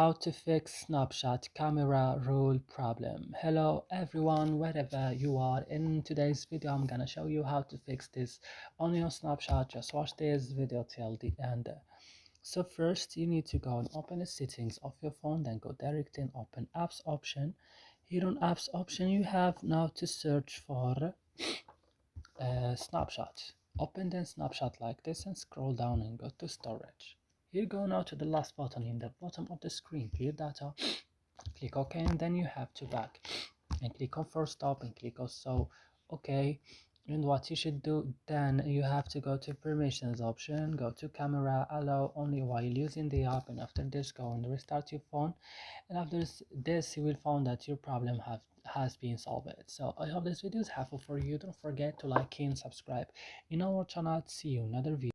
how to fix Snapchat camera roll problem. Hello everyone, wherever you are. In today's video I'm gonna show you how to fix this on your Snapchat. Just watch this video till the end. So first you need to go and open the settings of your phone, then go directly and open apps option. Here on apps option you have now to search for Snapchat. Open the Snapchat like this and scroll down and go to storage. Here go now to the last button in the bottom of the screen, clear data. Click OK, and then you have to back and click on force stop and click also OK. And what you should do then, you have to go to permissions option, go to camera, allow only while using the app, and after this go and restart your phone, and after this you will find that your problem has been solved. So I hope this video is helpful for you. Don't forget to like and subscribe in our channel. See you in another video.